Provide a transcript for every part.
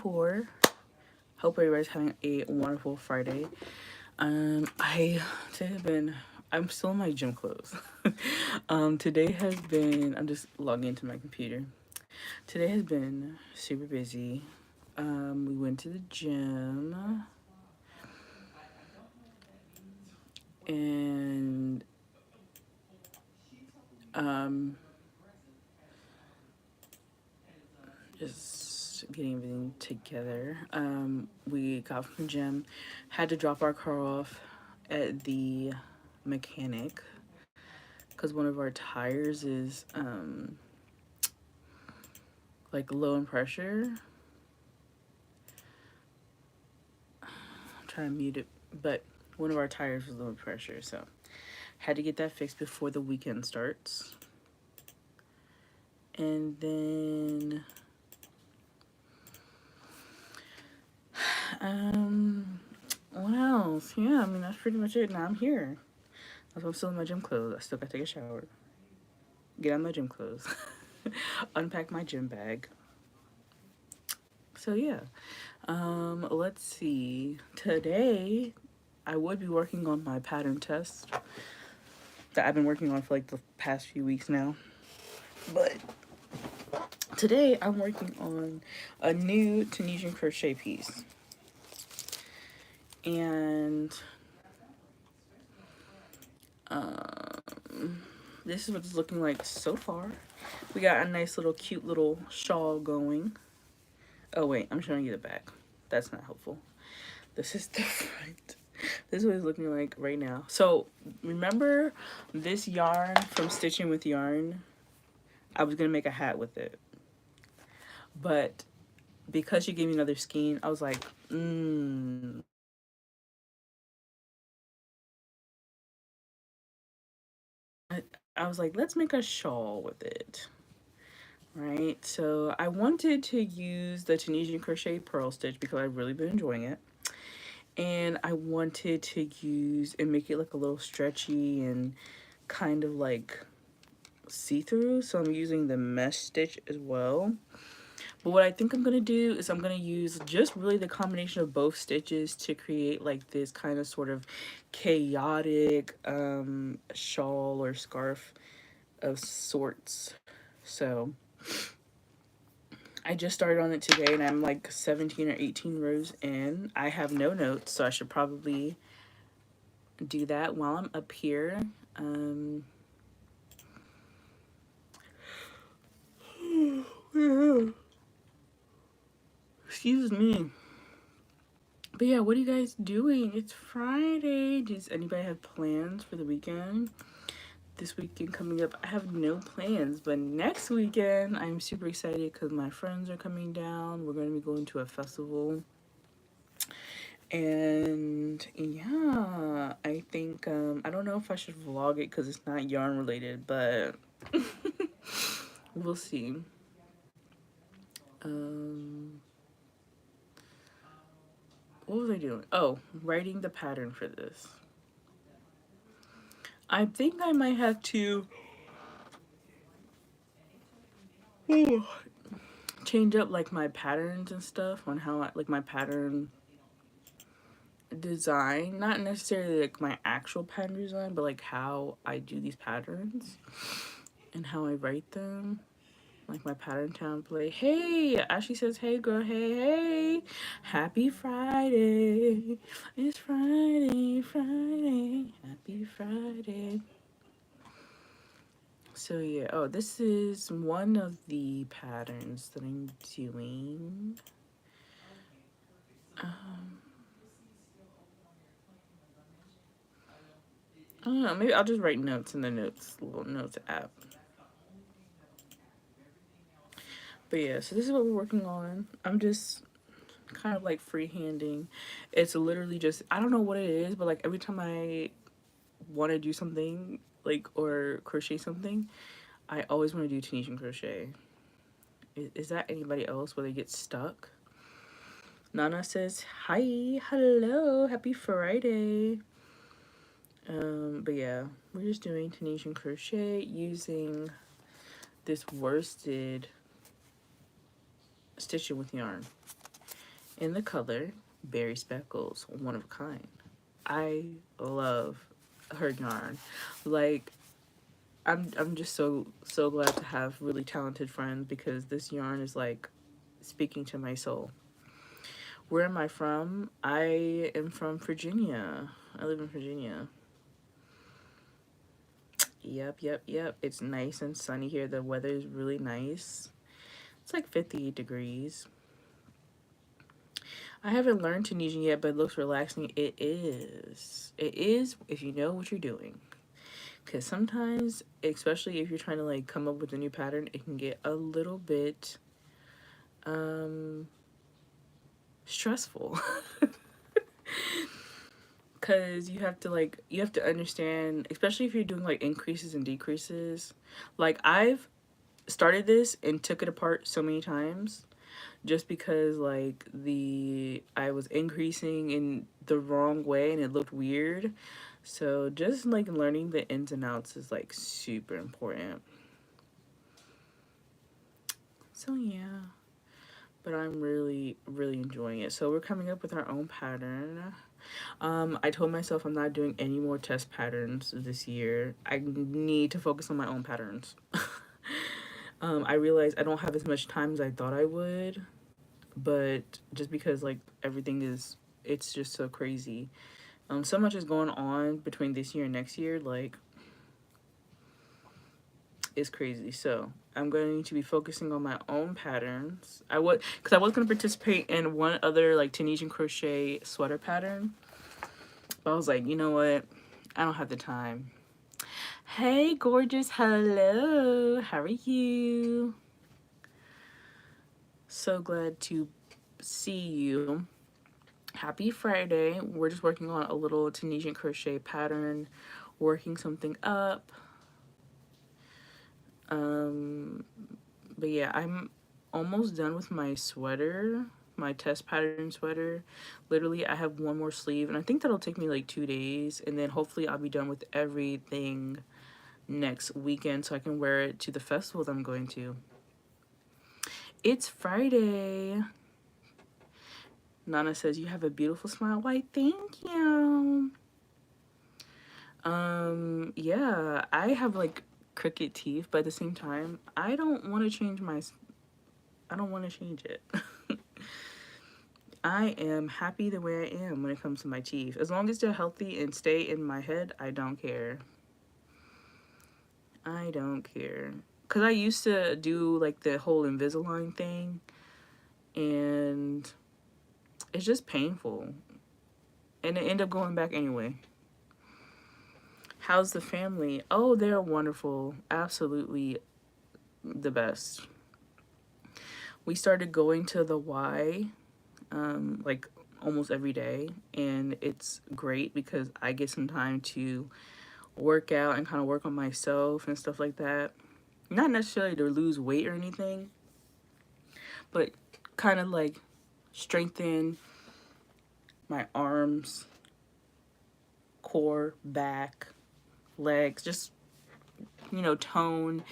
4. Hope everybody's having a wonderful Friday. I'm still in my gym clothes. Today has been, I'm just logging into my computer. Today has been super busy. We went to the gym and just getting everything together. We got from the gym, had to drop our car off at the mechanic because one of our tires is like low in pressure. I'm trying to mute it, but one of our tires was low in pressure, so had to get that fixed before the weekend starts. And then what else? Yeah, I mean that's pretty much it. Now I'm here. I'm still in my gym clothes. I still gotta take a shower, get on my gym clothes, unpack my gym bag. So yeah, let's see. Today, I would be working on my pattern test that I've been working on for like the past few weeks now. But today, I'm working on a new Tunisian crochet piece. And this is what it's looking like so far. We got a nice little cute little shawl going. Oh wait, I'm showing you the back. That's not helpful. This is the front. This is what it's looking like right now. So remember this yarn from Stitching with Yarn? I was gonna make a hat with it, but because she gave me another skein, I was like, I was like, let's make a shawl with it. Right, so I wanted to use the Tunisian crochet purl stitch because I've really been enjoying it, and I wanted to use and make it like a little stretchy and kind of like see-through, so I'm using the mesh stitch as well. But what I think I'm gonna do is I'm gonna use just really the combination of both stitches to create like this kind of sort of chaotic shawl or scarf of sorts. So I just started on it today and I'm like 17 or 18 rows in. I have no notes, so I should probably do that while I'm up here. Excuse me. But yeah, what are you guys doing? It's Friday. Does anybody have plans for the weekend? This weekend coming up, I have no plans, but next weekend I'm super excited because my friends are coming down. We're going to be going to a festival, and yeah, I think I don't know if I should vlog it because it's not yarn related, but we'll see. What was I doing? Oh, writing the pattern for this. I think I might have to change up like my patterns and stuff on how I like my pattern design, not necessarily like my actual pattern design, but like how I do these patterns and how I write them, like my pattern template. Hey, Ashley says, hey girl, hey, happy Friday, it's Friday, happy Friday. So yeah, oh, this is one of the patterns that I'm doing. I don't know, maybe I'll just write notes in the little notes app. But yeah, so this is what we're working on. I'm just kind of like freehanding. It's literally just, I don't know what it is, but like every time I want to do something, like, or crochet something, I always want to do Tunisian crochet. Is that anybody else where they get stuck? Nana says, hi, hello, happy Friday. But yeah, we're just doing Tunisian crochet using this worsted Stitching with Yarn. in the color Berry Speckles, one of a kind. I love her yarn. Like, I'm just so glad to have really talented friends because this yarn is like speaking to my soul. Where am I from? I am from Virginia. I live in Virginia. Yep. It's nice and sunny here. The weather is really nice. It's like 58 degrees. I haven't learned Tunisian yet, but it looks relaxing. It is. It is if you know what you're doing. Because sometimes, especially if you're trying to like come up with a new pattern, it can get a little bit stressful. Because you have to understand, especially if you're doing like increases and decreases. Like, I've started this and took it apart so many times just because like I was increasing in the wrong way and it looked weird. So just like learning the ins and outs is like super important. So yeah, but I'm really enjoying it. So we're coming up with our own pattern. I told myself I'm not doing any more test patterns this year. I need to focus on my own patterns. I realized I don't have as much time as I thought I would, but just because like everything is, it's just so crazy. So much is going on between this year and next year, like it's crazy. So I'm going to be focusing on my own patterns. Because I was going to participate in one other like Tunisian crochet sweater pattern, but I was like, you know what? I don't have the time. Hey, gorgeous. Hello. How are you? So glad to see you. Happy Friday. We're just working on a little Tunisian crochet pattern, working something up. But yeah, I'm almost done with my sweater, my test pattern sweater. Literally, I have one more sleeve, and I think that'll take me like 2 days, and then hopefully I'll be done with everything next weekend so I can wear it to the festival that I'm going to. It's Friday. Nana says, you have a beautiful smile. Why, thank you. Yeah, I have like crooked teeth, but at the same time, I don't want to change it. I am happy the way I am when it comes to my teeth. As long as they're healthy and stay in my head, I don't care. I don't care. Because I used to do like the whole Invisalign thing, and it's just painful. And I end up going back anyway. How's the family? Oh, they're wonderful. Absolutely the best. We started going to the Y like almost every day, and it's great because I get some time to work out and kind of work on myself and stuff like that. Not necessarily to lose weight or anything, but kind of like strengthen my arms, core, back, legs, just, you know, tone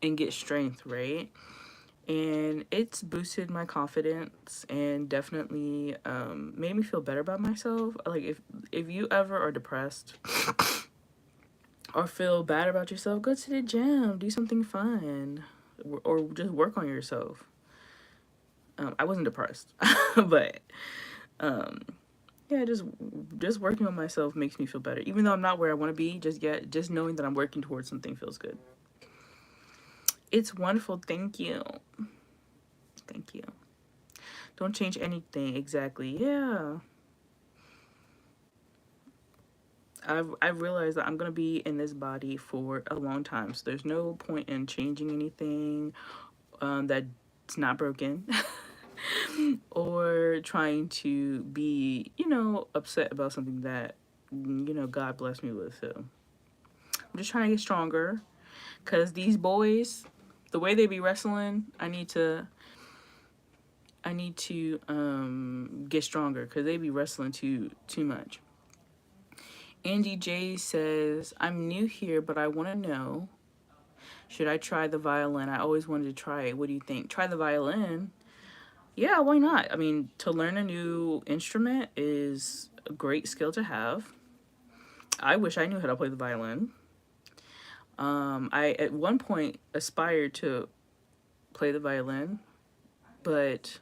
and get strength, right? And it's boosted my confidence and definitely made me feel better about myself. Like, if you ever are depressed or feel bad about yourself, go to the gym, do something fun, or just work on yourself. I wasn't depressed, but yeah, just working on myself makes me feel better. Even though I'm not where I want to be just yet, just knowing that I'm working towards something feels good. It's wonderful. Thank you. Thank you. Don't change anything. Exactly. Yeah. I've realized that I'm gonna be in this body for a long time, so there's no point in changing anything that's not broken, or trying to be, you know, upset about something that, you know, God blessed me with. So I'm just trying to get stronger, cause these boys, the way they be wrestling, I need to get stronger, cause they be wrestling too much. Andy J says, I'm new here, but I want to know, should I try the violin? I always wanted to try it. What do you think? Try the violin? Yeah, why not? I mean, to learn a new instrument is a great skill to have. I wish I knew how to play the violin. I at one point aspired to play the violin, but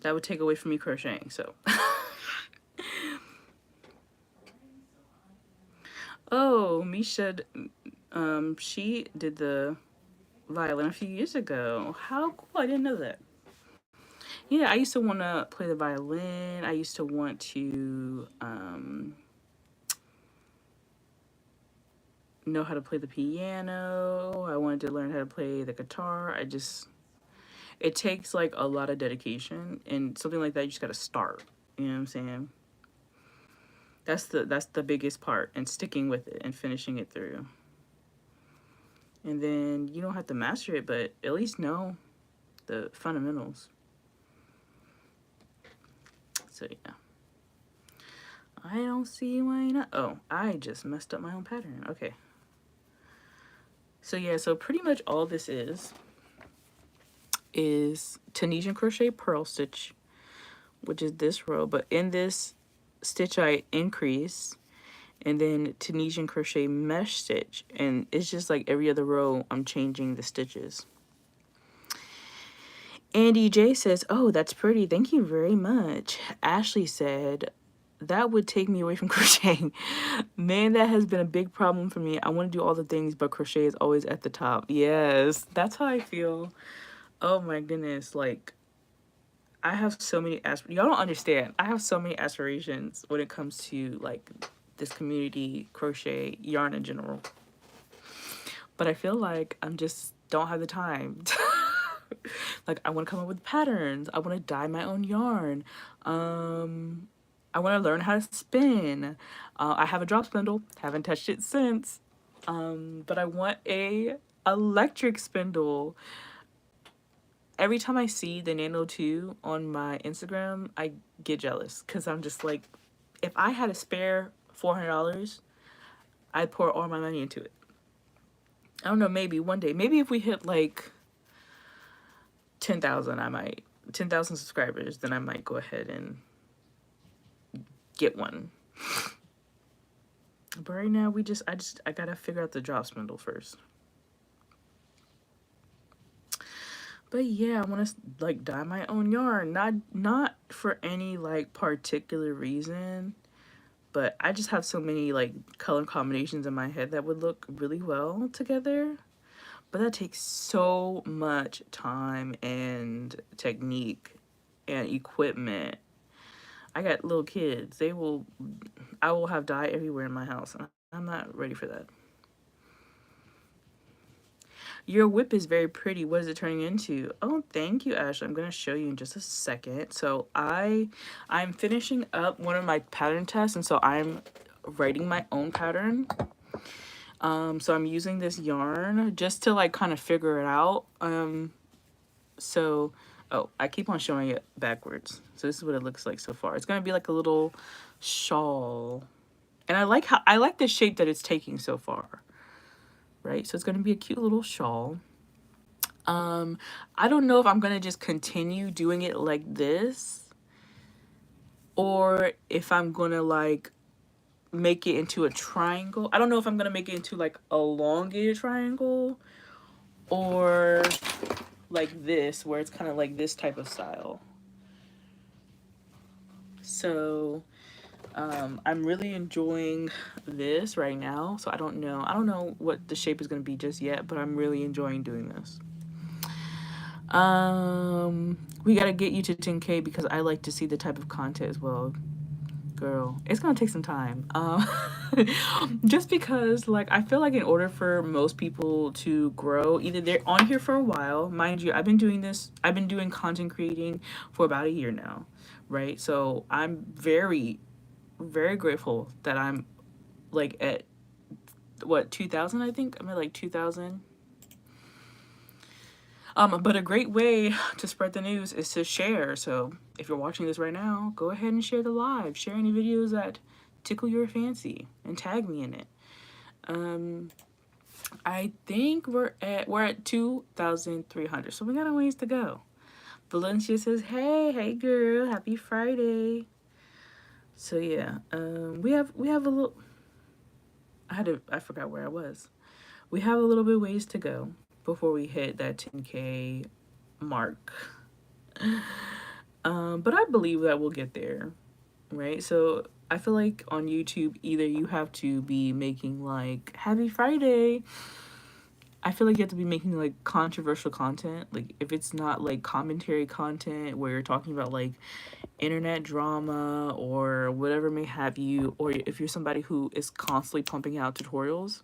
that would take away from me crocheting. So, oh, Misha, she did the violin a few years ago. How cool! I didn't know that. Yeah, I used to want to play the violin. I used to want to know how to play the piano. I wanted to learn how to play the guitar. It takes like a lot of dedication, and something like that, you just got to start. You know what I'm saying? That's the biggest part, and sticking with it and finishing it through. And then you don't have to master it, but at least know the fundamentals. So yeah. I don't see why not. Oh, I just messed up my own pattern. Okay. So yeah, so pretty much all this is Tunisian crochet purl stitch, which is this row, but in this stitch I increase, and then Tunisian crochet mesh stitch, and it's just like every other row I'm changing the stitches. Andy J says, oh, that's pretty, thank you very much. Ashley said, that would take me away from crocheting. Man, that has been a big problem for me. I want to do all the things, but crochet is always at the top. Yes, that's how I feel. Oh my goodness, like I have so many y'all don't understand. I have so many aspirations when it comes to like this community, crochet, yarn in general. But I feel like I'm just don't have the time. Like I want to come up with patterns. I want to dye my own yarn. I want to learn how to spin. I have a drop spindle. Haven't touched it since. But I want a electric spindle. Every time I see the Nano 2 on my Instagram, I get jealous because I'm just like, if I had a spare $400, I'd pour all my money into it. I don't know, maybe one day. Maybe if we hit like 10,000, 10,000 subscribers, then I might go ahead and get one. But right now, I gotta figure out the drop spindle first. But yeah, I want to like dye my own yarn, not for any like particular reason, but I just have so many like color combinations in my head that would look really well together. But that takes so much time and technique and equipment. I got little kids. I will have dye everywhere in my house. I'm not ready for that. Your whip is very pretty. What is it turning into? Oh, thank you, Ashley. I'm going to show you in just a second. So I'm finishing up one of my pattern tests, and so I'm writing my own pattern. So I'm using this yarn just to like kind of figure it out. Oh, I keep on showing it backwards. So this is what it looks like so far. It's going to be like a little shawl. And I like the shape that it's taking so far. Right? So it's going to be a cute little shawl. I don't know if I'm going to just continue doing it like this, or if I'm going to like make it into a triangle. I don't know if I'm going to make it into like a elongated triangle, or like this, where it's kind of like this type of style. So I'm really enjoying this right now. So I don't know what the shape is going to be just yet, but I'm really enjoying doing this. We got to get you to 10K because I like to see the type of content as well. Girl, it's going to take some time. Just because like I feel like in order for most people to grow, either they're on here for a while. Mind you, I've been doing content creating for about a year now, right? So I'm very, very grateful that I'm like at what, 2,000, I think? I'm at like 2,000. But a great way to spread the news is to share. So if you're watching this right now, go ahead and share the live. Share any videos that tickle your fancy and tag me in it. I think we're at 2,300, so we got a ways to go. Valencia says, hey girl, happy Friday. So yeah, we have a little. I forgot where I was. We have a little bit ways to go before we hit that 10K mark. But I believe that we'll get there, right? So I feel like on YouTube, either you have to be making like Happy Friday. I feel like you have to be making like controversial content. Like if it's not like commentary content where you're talking about like internet drama or whatever may have you, or if you're somebody who is constantly pumping out tutorials.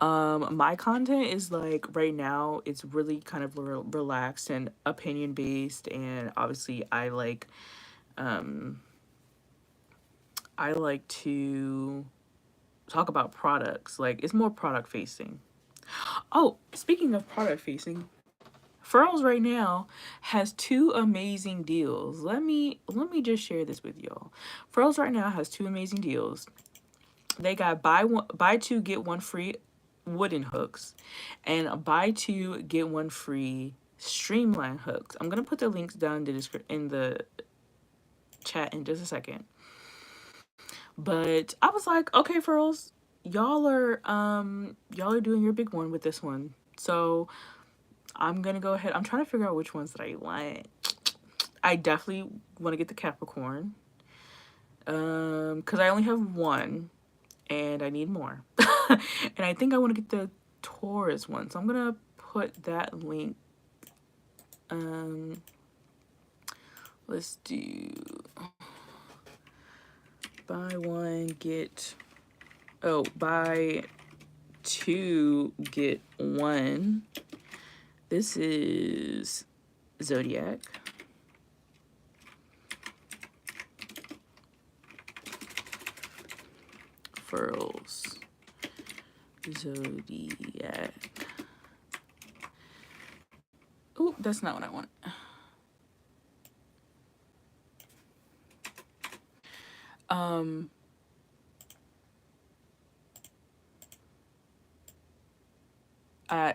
My content is like right now it's really kind of relaxed and opinion based, and obviously I like to talk about products. Like it's more product facing. Oh, speaking of product facing, Furls right now has two amazing deals. Let me just share this with y'all. Furls right now has two amazing deals. They got buy two get one free wooden hooks, and buy two get one free streamline hooks. I'm gonna put the links down in the chat in just a second. But I was like, okay, Furls, y'all are doing your big one with this one. So I'm gonna go ahead. I'm trying to figure out which ones that I want. I definitely want to get the Capricorn. Because I only have one and I need more. And I think I want to get the Taurus one. So I'm gonna put that link. Um let's do buy one, get buy two, get one. This is Zodiac. Furls. Zodiac. Oh, that's not what I want.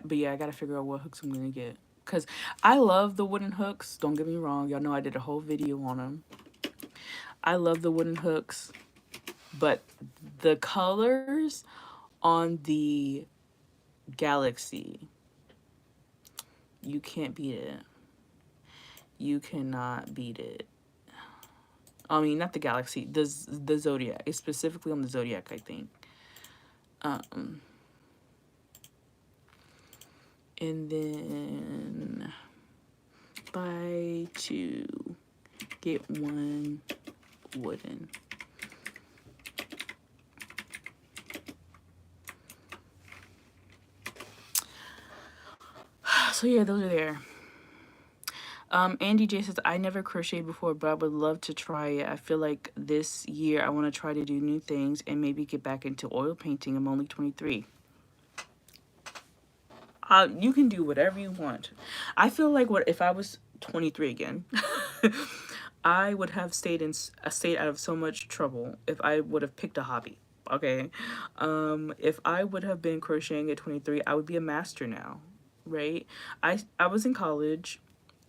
But yeah, I gotta figure out what hooks I'm gonna get. Cause I love the wooden hooks. Don't get me wrong. Y'all know I did a whole video on them. I love the wooden hooks, but the colors on the Galaxy, you can't beat it. You cannot beat it. I mean, not the Galaxy, the Zodiac. It's specifically on the Zodiac, I think. And then buy two, get one wooden. So yeah, those are there. Andy J says, I never crocheted before, but I would love to try it. I feel like this year I want to try to do new things and maybe get back into oil painting. I'm only 23. You can do whatever you want. I feel like what if I was 23 again, I would have stayed out of so much trouble if I would have picked a hobby. Okay, if I would have been crocheting at 23, I would be a master now, right? I was in college,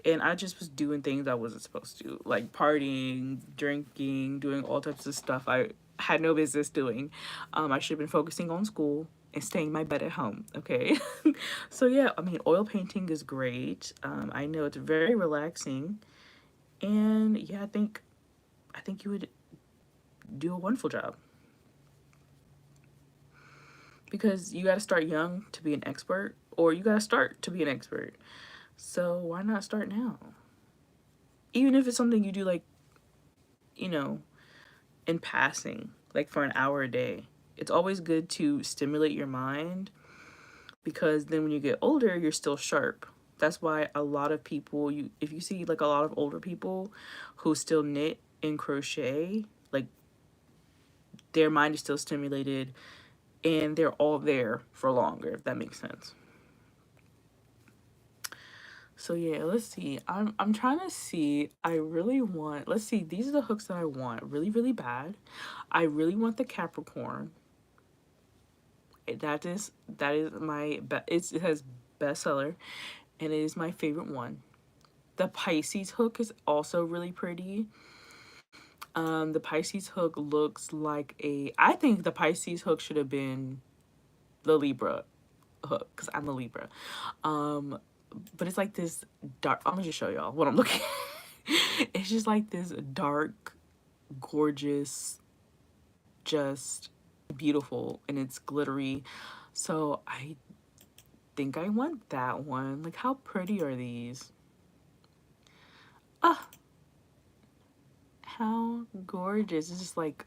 and I just was doing things I wasn't supposed to, like partying, drinking, doing all types of stuff I had no business doing. I should have been focusing on school and staying my bed at home, okay? So yeah, I mean, oil painting is great. I know it's very relaxing, and yeah, I think you would do a wonderful job, because you got to start young to be an expert, or you got to start to be an expert. So why not start now? Even if it's something you do like, you know, in passing, like for an hour a day. It's always good to stimulate your mind, because then when you get older, you're still sharp. That's why a lot of people, if you see like a lot of older people who still knit and crochet, like their mind is still stimulated and they're all there for longer, if that makes sense. So yeah, let's see. I'm trying to see. I really want. Let's see. These are the hooks that I want really really bad. I really want the Capricorn. That is my it has bestseller, and it is my favorite one. The Pisces hook is also really pretty. The Pisces hook looks like I think the Pisces hook should have been the Libra hook because I'm a Libra. Um, but it's like this dark. I'm gonna just show y'all what I'm looking at. It's just like this dark, gorgeous, just beautiful, and it's glittery. So I think I want that one. Like, how pretty are these? Ah, how gorgeous. It's just like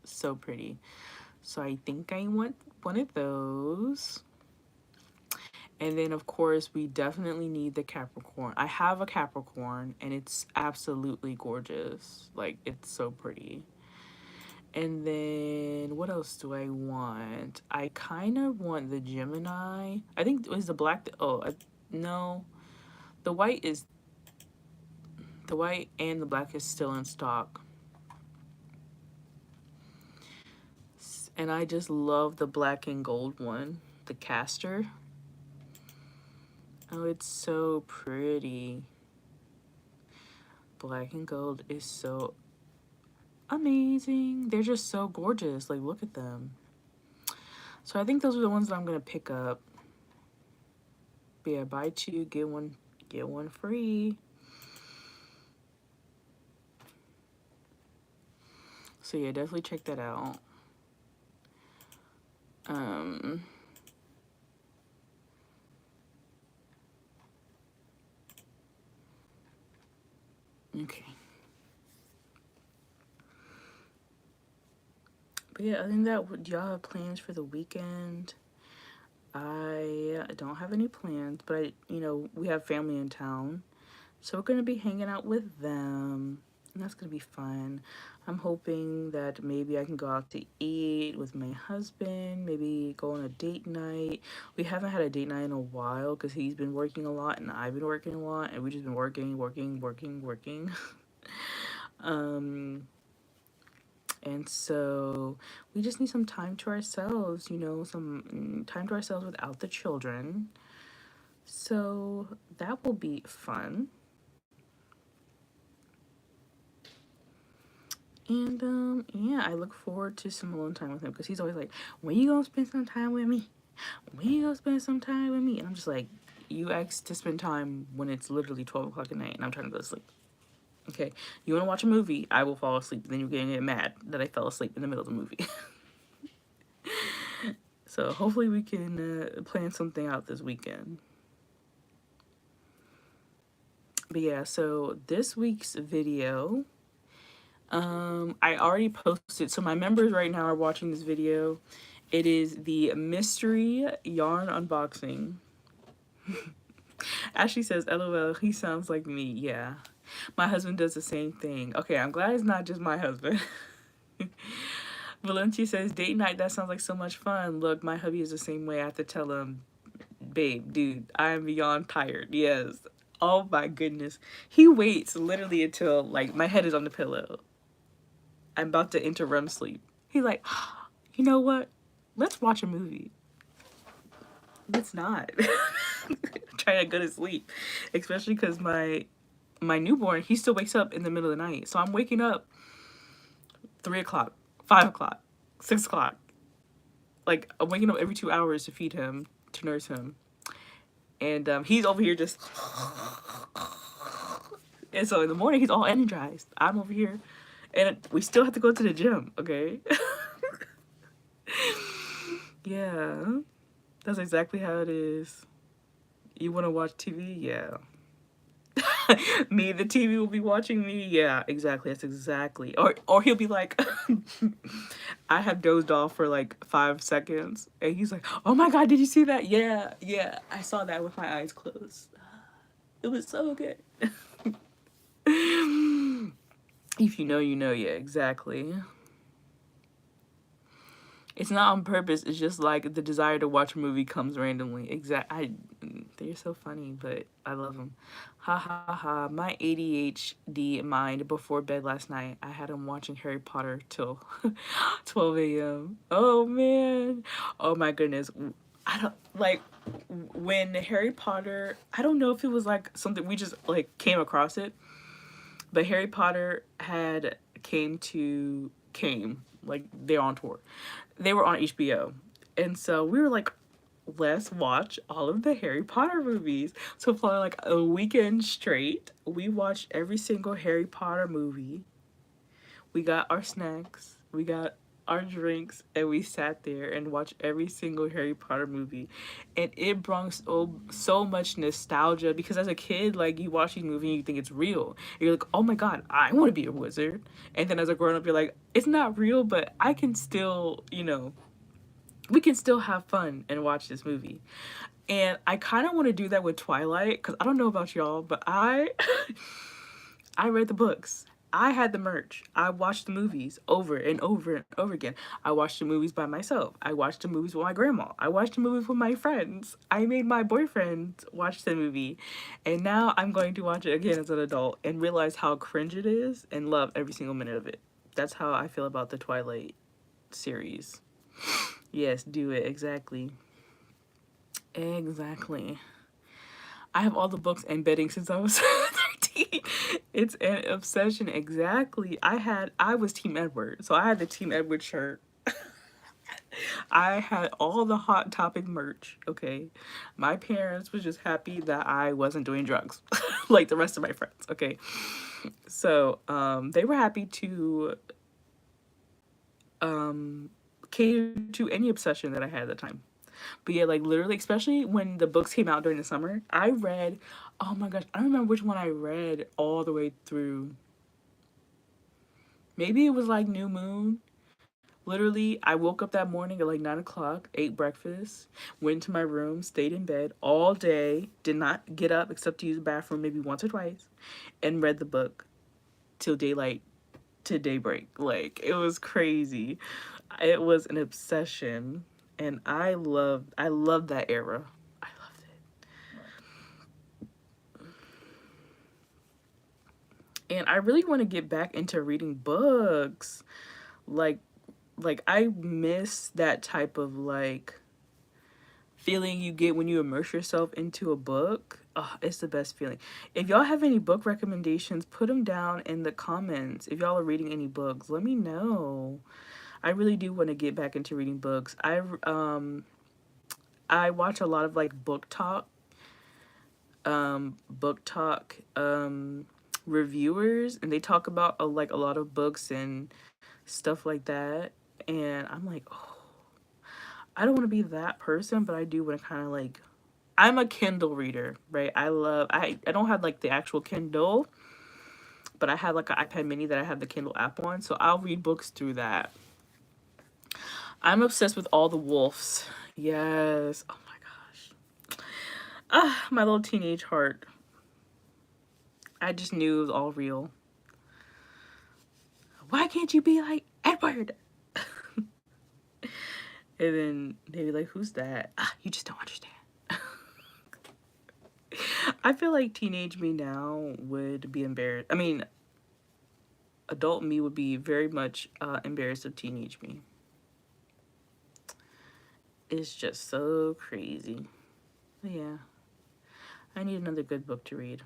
so pretty. So I think I want one of those. And then, of course, we definitely need the Capricorn. I have a Capricorn, and it's absolutely gorgeous. Like, it's so pretty. And then, what else do I want? I kind of want the Gemini. I think it was the black. No. The white is. The white and the black is still in stock. And I just love the black and gold one. The Castor. Oh, it's so pretty. Black and gold is so amazing. They're just so gorgeous. Like, look at them. So I think those are the ones that I'm gonna pick up. But yeah, buy two, get one free. So yeah, definitely check that out. Okay. But yeah, other than that, do y'all have plans for the weekend? I don't have any plans, but we have family in town. So we're going to be hanging out with them, and that's going to be fun. I'm hoping that maybe I can go out to eat with my husband, maybe go on a date night. We haven't had a date night in a while because he's been working a lot and I've been working a lot, and we've just been working. And so we just need some time to ourselves, some time to ourselves without the children. So that will be fun. And yeah, I look forward to some alone time with him because he's always like, when you gonna spend some time with me? When you gonna spend some time with me? And I'm just like, you asked to spend time when it's literally 12 o'clock at night and I'm trying to go to sleep. Okay, you want to watch a movie, I will fall asleep. Then you're going to get mad that I fell asleep in the middle of the movie. So hopefully we can plan something out this weekend. But yeah, so this week's video, I already posted. So my members right now are watching this video. It is the mystery yarn unboxing. Ashley says, LOL, he sounds like me. Yeah. My husband does the same thing. Okay, I'm glad it's not just my husband. Valencia says, date night, that sounds like so much fun. Look, my hubby is the same way. I have to tell him, babe, dude, I am beyond tired. Yes. Oh my goodness. He waits literally until, like, my head is on the pillow. I'm about to enter REM sleep. He's like, you know what? Let's watch a movie. Let's not. Trying to go to sleep. Especially because my newborn, he still wakes up in the middle of the night. So I'm waking up 3 o'clock, 5 o'clock, 6 o'clock. Like, I'm waking up every 2 hours to feed him, to nurse him. And he's over here just... And so in the morning, he's all energized. I'm over here. And we still have to go to the gym, okay? Yeah. That's exactly how it is. You want to watch TV? Yeah. Me, the TV will be watching me? Yeah, exactly. That's exactly. Or he'll be like, I have dozed off for like 5 seconds. And he's like, oh my God, did you see that? Yeah, I saw that with my eyes closed. It was so good. If you know, you know. Yeah, exactly. It's not on purpose. It's just like the desire to watch a movie comes randomly. They're so funny, but I love them. Ha ha ha. My ADHD mind before bed last night, I had him watching Harry Potter till 12 a.m. Oh man. Oh my goodness. I don't like when Harry Potter, I don't know if it was like something we just like came across it, but Harry Potter had came like they're on tour. They were on HBO. And so we were like, let's watch all of the Harry Potter movies. So for like a weekend straight, we watched every single Harry Potter movie. We got our snacks, we got our drinks, and we sat there and watched every single Harry Potter movie. And it brought so much nostalgia because as a kid, like you watch these movies and you think it's real. You're like, oh my god, I want to be a wizard. And then as a grown up, you're like, it's not real, but I can still, we can still have fun and watch this movie. And I kind of want to do that with Twilight because I don't know about y'all, but I I read the books. I had the merch. I watched the movies over and over and over again. I watched the movies by myself. I watched the movies with my grandma. I watched the movies with my friends. I made my boyfriend watch the movie. And now I'm going to watch it again as an adult and realize how cringe it is and love every single minute of it. That's how I feel about the Twilight series. Yes, do it. Exactly. Exactly. I have all the books and bedding since I was 13. It's an obsession. Exactly. I was Team Edward. So I had the Team Edward shirt. I had all the Hot Topic merch. Okay. My parents was just happy that I wasn't doing drugs like the rest of my friends. Okay. So they were happy to cater to any obsession that I had at the time. But yeah, like literally, especially when the books came out during the summer, I read, oh my gosh, I don't remember which one I read all the way through. Maybe it was like New Moon. Literally, I woke up that morning at like 9 o'clock, ate breakfast, went to my room, stayed in bed all day, did not get up except to use the bathroom maybe once or twice, and read the book till daylight to daybreak. Like, it was crazy. It was an obsession. And I loved that era. I loved it. And I really want to get back into reading books. Like I miss that type of like feeling you get when you immerse yourself into a book. Oh, it's the best feeling. If y'all have any book recommendations, put them down in the comments. If y'all are reading any books, let me know. I really do want to get back into reading books. I watch a lot of like book talk reviewers, and they talk about like a lot of books and stuff like that. And I'm like, oh, I don't want to be that person, but I do want to kind of like, I'm a Kindle reader, right? I don't have like the actual Kindle, but I have like an iPad mini that I have the Kindle app on, so I'll read books through that. I'm obsessed with All the Wolves. Yes. Oh my gosh. Ah, my little teenage heart. I just knew it was all real. Why can't you be like Edward? And then they'd be like, who's that? Ah, you just don't understand. I feel like teenage me now would be embarrassed. I mean, adult me would be very much embarrassed of teenage me. It's just so crazy. But yeah, I need another good book to read.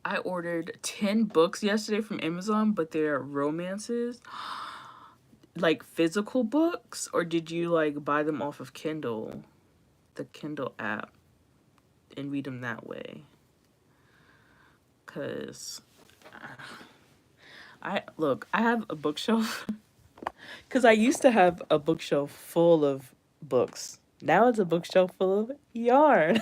I ordered 10 books yesterday from Amazon, but they're romances. Like physical books, or did you like buy them off of Kindle, the Kindle app, and read them that way? Cause I have a bookshelf. Cause I used to have a bookshelf full of books. Now it's a bookshelf full of yarn.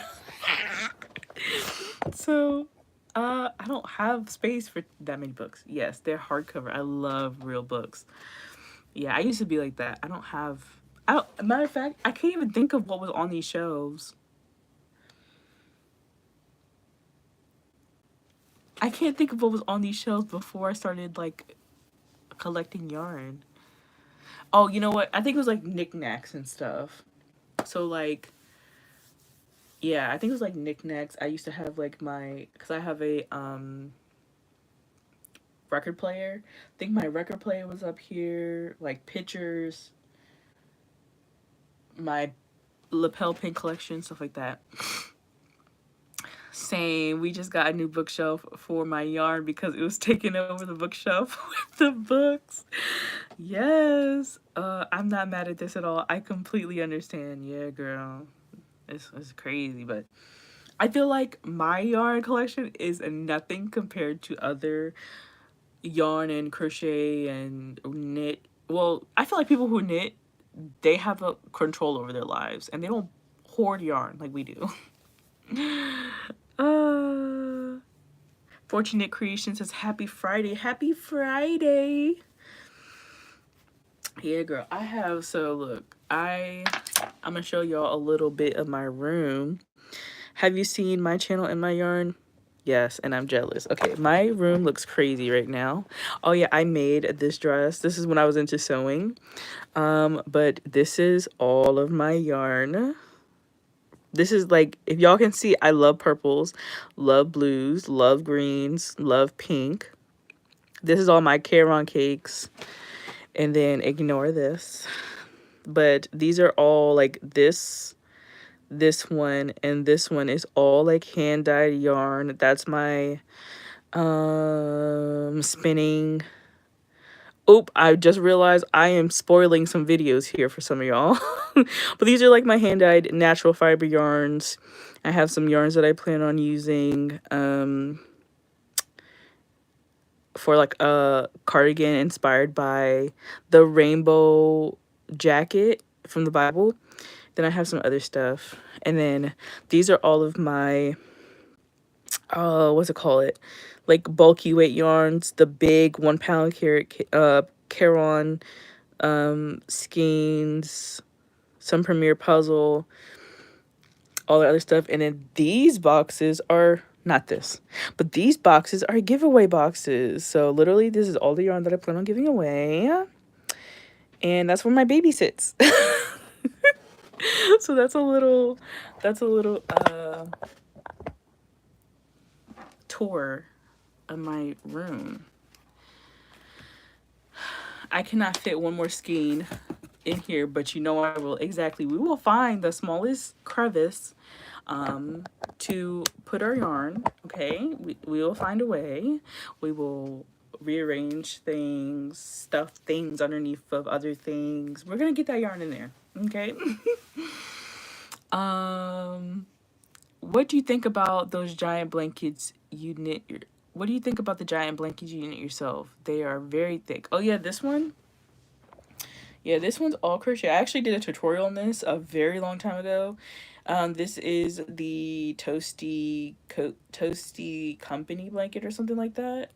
So, I don't have space for that many books. Yes, they're hardcover. I love real books. Yeah, I used to be like that. I don't, matter of fact, I can't even think of what was on these shelves. I can't think of what was on these shelves before I started like collecting yarn. Oh, you know what? I think it was like knickknacks and stuff. So like, yeah, I think it was like knickknacks. I used to have like cause I have a record player. I think my record player was up here, like pictures. my lapel pin collection, stuff like that. Same. We just got a new bookshelf for my yarn because it was taking over the bookshelf with the books. Yes. I'm not mad at this at all. I completely understand. Yeah, girl. It's crazy, but I feel like my yarn collection is nothing compared to other yarn and crochet and knit. Well, I feel like people who knit, they have a control over their lives and they don't hoard yarn like we do. uh Fortunate Creation says happy Friday. Happy Friday. Yeah, girl. I have, so look, I'm gonna show y'all a little bit of my room. Have you seen my channel and my yarn? Yes, and I'm jealous. Okay, my room looks crazy right now. Oh yeah, I made this dress. This is when I was into sewing. But this is all of my yarn. This is like, if y'all can see, I love purples, love blues, love greens, love pink. This is all my Caron cakes. And then ignore this. But these are all like this one, and this one is all like hand dyed yarn. That's my spinning. Oop, I just realized I am spoiling some videos here for some of y'all. But these are like my hand dyed natural fiber yarns. I have some yarns that I plan on using for like a cardigan inspired by the rainbow jacket from the Bible. Then I have some other stuff. And then these are all of my, what's it called? Like bulky weight yarns, the big 1 pound Caron skeins, some Premier Puzzle, all the other stuff. And then these boxes are, not this, but these boxes are giveaway boxes. So literally this is all the yarn that I plan on giving away. And that's where my baby sits. So that's a little tour of my room. I cannot fit one more skein in here, but you know I will. Exactly. We will find the smallest crevice to put our yarn. Okay, we will find a way. We will rearrange things, stuff things underneath of other things. We're gonna get that yarn in there. Okay. What do you think about those giant blankets you knit what do you think about the giant blankets you knit yourself? They are very thick. Oh yeah, this one? Yeah, this one's all crochet. I actually did a tutorial on this a very long time ago. This is the Toasty Company blanket or something like that.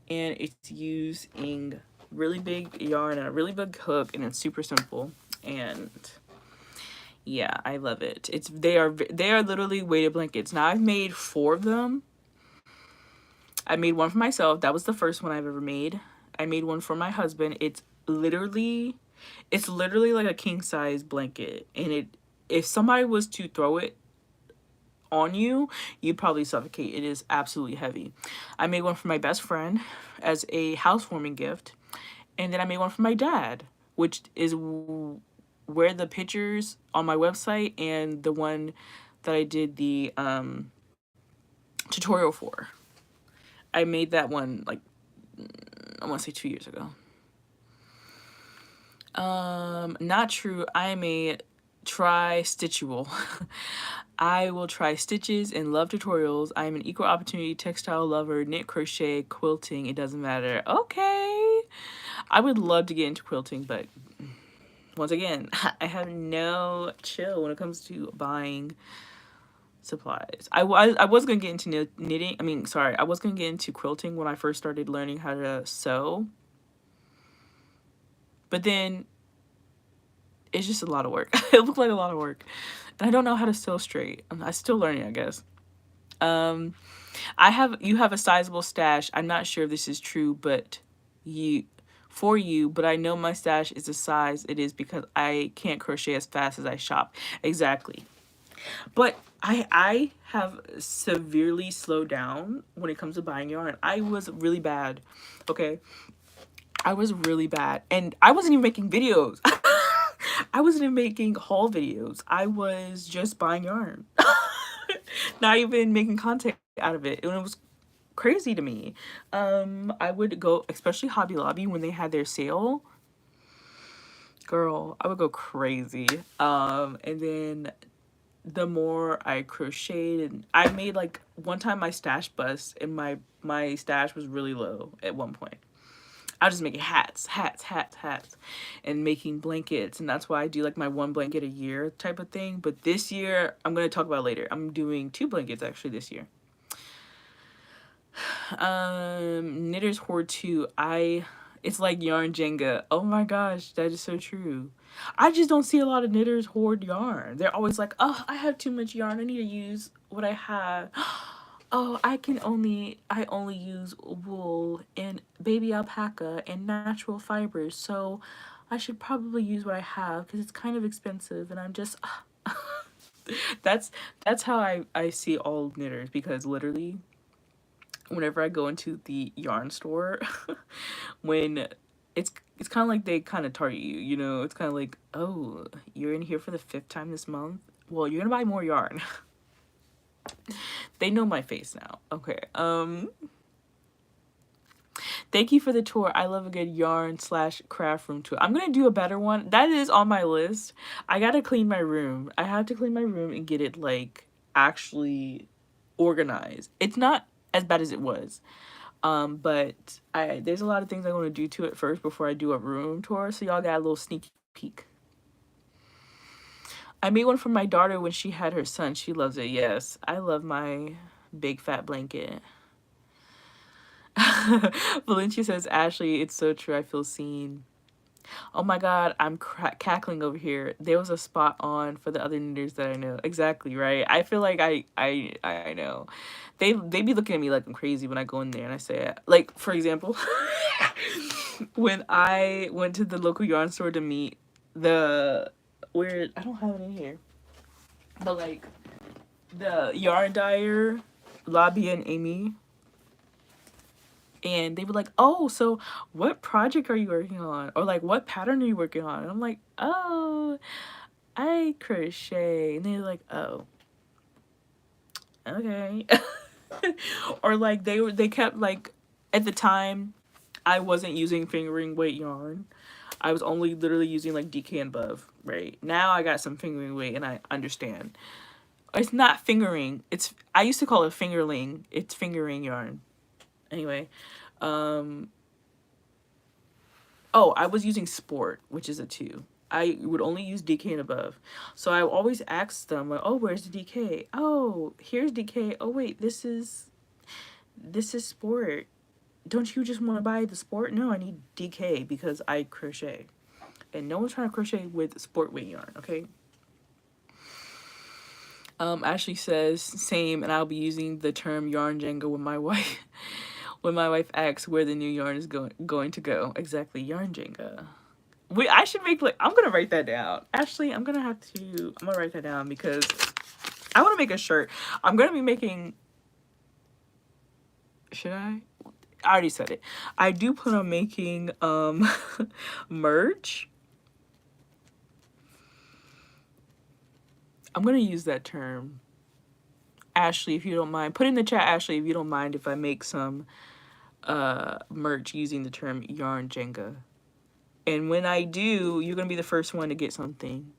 And it's using really big yarn and a really big hook, and it's super simple. And yeah, I love it. They are literally weighted blankets. Now I've made 4 of them. I made one for myself. That was the first one I've ever made. I made one for my husband. It's literally like a king size blanket, and if somebody was to throw it on you, you'd probably suffocate. It is absolutely heavy. I made one for my best friend as a housewarming gift, and then I made one for my dad, which is where the pictures on my website and the one that I did the tutorial for. I made that one like, I want to say 2 years ago. Not true. I am a tri-stitchual. I will try stitches and love tutorials. I am an equal opportunity textile lover, knit, crochet, quilting. It doesn't matter. Okay. I would love to get into quilting, but once again, I have no chill when it comes to buying supplies. I was going to get into knitting. I was going to get into quilting when I first started learning how to sew. But then it's just a lot of work. It looked like a lot of work. And I don't know how to sew straight. I'm still learning, I guess. You have a sizable stash. I'm not sure if this is true, but but I know my stash is the size it is because I can't crochet as fast as I shop. Exactly. But I have severely slowed down when it comes to buying yarn. I was really bad. Okay. I was really bad. And I wasn't even making videos. I wasn't even making haul videos. I was just buying yarn. Not even making content out of it. And it was crazy to me. I would go, especially Hobby Lobby when they had their sale. Girl, I would go crazy. And then the more I crocheted, and I made like one time my stash bust, and my stash was really low at one point. I was just making hats, and making blankets, and that's why I do like my one blanket a year type of thing. But this year, I'm gonna talk about it later. I'm doing 2 blankets actually this year. Knitters Hoard 2. It's like yarn Jenga. Oh my gosh, that is so true. I just don't see a lot of knitters hoard yarn. They're always like, oh, I have too much yarn. I need to use what I have. Oh, I only use wool and baby alpaca and natural fibers. So I should probably use what I have because it's kind of expensive. And I'm just, that's, that's how I see all knitters, because literally whenever I go into the yarn store, when it's kind of like they kind of target you, you know, it's kind of like, oh, you're in here for the 5th time this month. Well, you're gonna buy more yarn. They know my face now. Okay. Thank you for the tour. I love a good yarn / craft room tour. I'm gonna do a better one. That is on my list. I gotta clean my room. I have to clean my room and get it like actually organized. It's not as bad as it was. But there's a lot of things I want to do to it first before I do a room tour. So y'all got a little sneak peek. I made one for my daughter when she had her son. She loves it. Yes, I love my big fat blanket. Valencia says, Ashley, it's so true. I feel seen. Oh my God, I'm cackling over here. There was a spot on for the other knitters that I know. Exactly, right? I feel like I know. They be looking at me like I'm crazy when I go in there and I say, like, for example, when I went to the local yarn store to meet the, where, I don't have it in here, but like the yarn dyer, Labia and Amy, and they were like, oh, so what project are you working on? Or like, what pattern are you working on? And I'm like, oh, I crochet. And they're like, oh, okay. Or like they kept like, at the time, I wasn't using fingering weight yarn. I was only literally using like DK and above, right? Now I got some fingering weight and I understand. It's not fingering. I used to call it fingerling. It's fingering yarn. Anyway, oh, I was using Sport, which is a 2. I would only use DK and above. So I always ask them, like, oh, where's the DK? Oh, here's DK. Oh, wait, this is Sport. Don't you just want to buy the Sport? No, I need DK because I crochet. And no one's trying to crochet with Sport weight yarn, okay? Ashley says, same, and I'll be using the term yarn Jenga with my wife. When my wife asks where the new yarn is going to go. Exactly, yarn Jenga. I should make, like, I'm gonna write that down. Ashley, I'm gonna write that down because I want to make a shirt. I'm gonna be making, should I already said it. I do plan on making merch. I'm gonna use that term. Ashley, if you don't mind, put in the chat, Ashley, if you don't mind if I make some merch using the term yarn Jenga. And when I do, you're gonna be the first one to get something.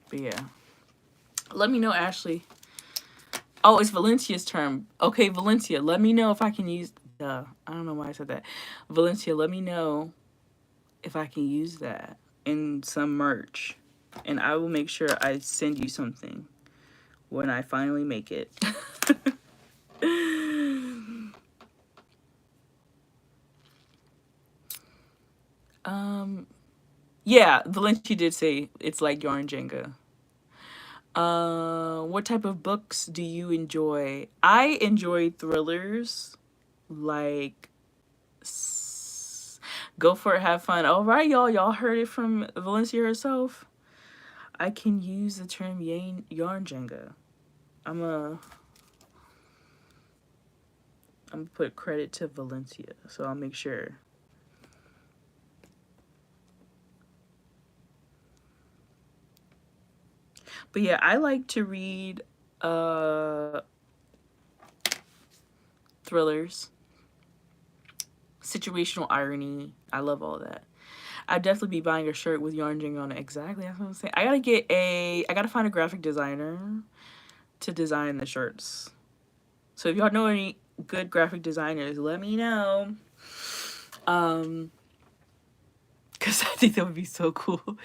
But yeah, let me know, Ashley. Oh, it's Valencia's term. Okay, Valencia, let me know if I can use, I don't know why I said that. Valencia, let me know if I can use that in some merch. And I will make sure I send you something when I finally make it. Yeah, Valencia did say it's like yarn Jenga. What type of books do you enjoy? I enjoy thrillers, like go for it, have fun. All right, y'all heard it from Valencia herself. I can use the term yarn Jenga. I'm gonna put credit to Valencia, so I'll make sure. But yeah, I like to read thrillers, situational irony. I love all that. I'd definitely be buying a shirt with yarn Jenga on it. Exactly, that's what I'm saying. I gotta find a graphic designer to design the shirts. So if y'all know any good graphic designers, let me know. Because I think that would be so cool.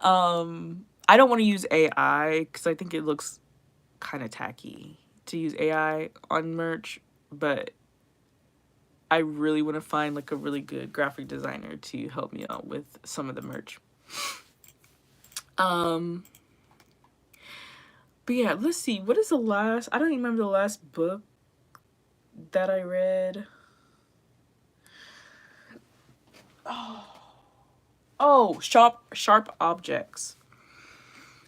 I don't want to use AI because I think it looks kind of tacky to use AI on merch, but I really want to find like a really good graphic designer to help me out with some of the merch. But yeah, let's see. What is the last? I don't even remember the last book that I read. Oh, Sharp Objects.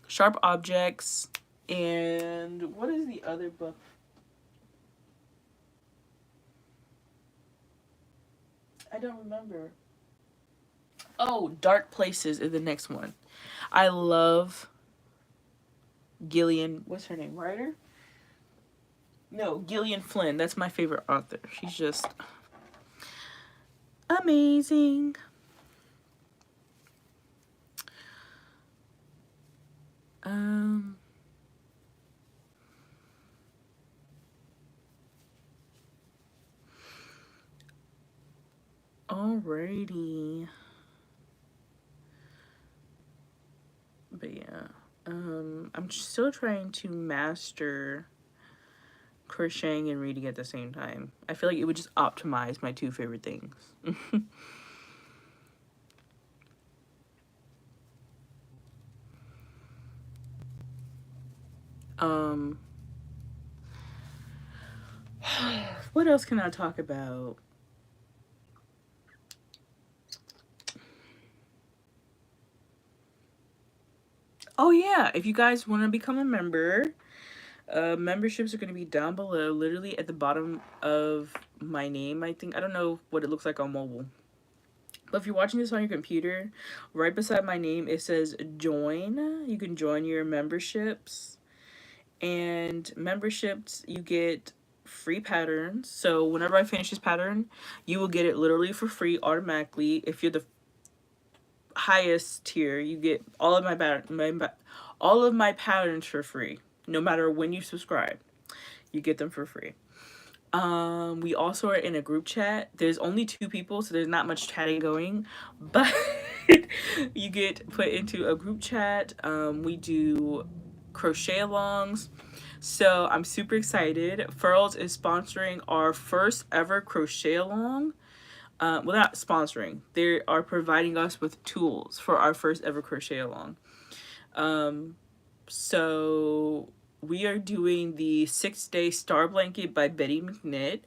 Sharp Objects. And what is the other book? I don't remember. Oh, Dark Places is the next one. I love Gillian. What's her name? Writer? No, Gillian Flynn. That's my favorite author. She's just amazing. Alrighty. But yeah. I'm still trying to master crocheting and reading at the same time. I feel like it would just optimize my two favorite things. um what else can I talk about? Oh yeah, if you guys want to become a member, memberships are going to be down below, literally at the bottom of my name. I think I don't know what it looks like on mobile, but if you're watching this on your computer, right beside my name it says join. You can join your memberships, and memberships you get free patterns. So whenever I finish this pattern, you will get it literally for free automatically. If you're the highest tier, you get all of all of my patterns for free. No matter when you subscribe, you get them for free. We also are in a group chat. There's only 2 people, so there's not much chatting going, but you get put into a group chat. We do crochet alongs. So I'm super excited. Furls is sponsoring our first ever crochet along. Well, not sponsoring. They are providing us with tools for our first ever crochet along. So we are doing the 6-day star blanket by Betty McKnit.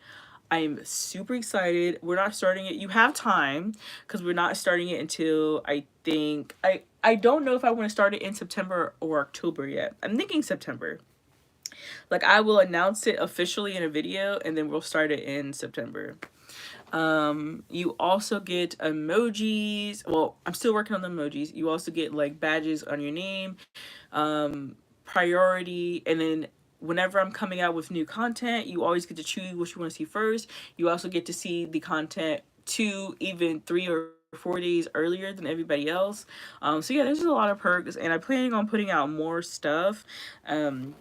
I'm super excited. We're not starting it. You have time because we're not starting it until I don't know if I want to start it in September or October yet. I'm thinking September. Like I will announce it officially in a video and then we'll start it in September. You also get emojis. Well, I'm still working on the emojis. You also get like badges on your name, priority, and then whenever I'm coming out with new content, you always get to choose what you want to see first. You also get to see the content 2, even 3 or 4 days earlier than everybody else. So yeah, there's just a lot of perks, and I'm planning on putting out more stuff. I'm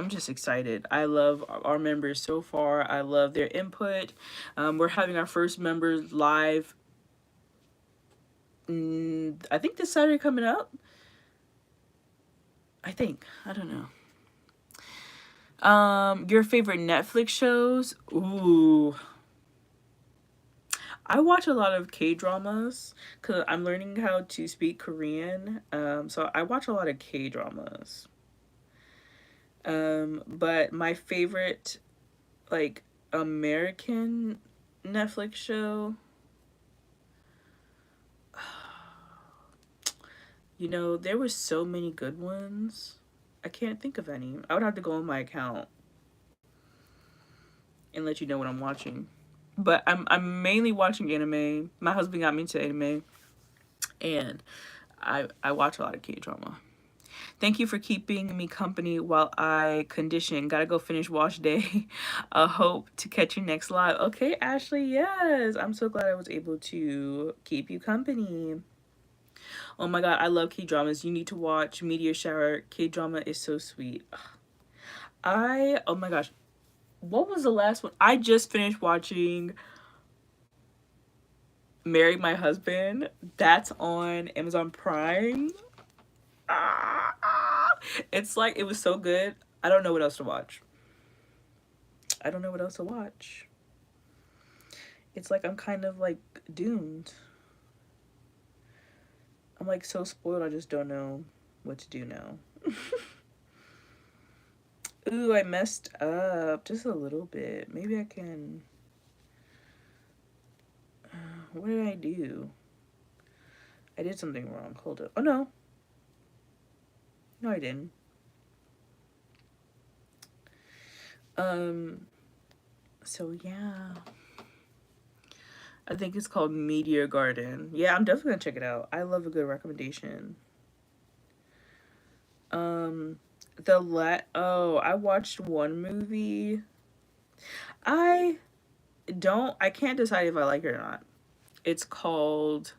just excited. I love our members so far. I love their input. We're having our first members live. I think this Saturday coming up. I think. I don't know. Your favorite Netflix shows? Ooh. I watch a lot of K-dramas because I'm learning how to speak Korean. So I watch a lot of K-dramas. But my favorite, like, American Netflix show, You know, there were so many good ones. I can't think of any. I would have to go on my account and let you know what I'm watching. But I'm mainly watching anime. My husband got me into anime, and I watch a lot of K-drama. Thank you for keeping me company while I condition. Gotta go finish wash day. Hope to catch you next live. Okay, Ashley, yes. I'm so glad I was able to keep you company. Oh my god, I love K-dramas. You need to watch Meteor Shower. K-drama is so sweet. Oh my gosh. What was the last one? I just finished watching Marry My Husband. That's on Amazon Prime. Ah, it's like, it was so good. I don't know what else to watch. I don't know what else to watch. It's like I'm kind of like doomed. I'm like so spoiled, I just don't know what to do now. Ooh, I messed up just a little bit. Maybe I can. What did I do? I did something wrong. Hold up. Oh no. No, I didn't. So yeah. I think it's called Meteor Garden. Yeah, I'm definitely gonna check it out. I love a good recommendation. I watched one movie. I I can't decide if I like it or not. It's called,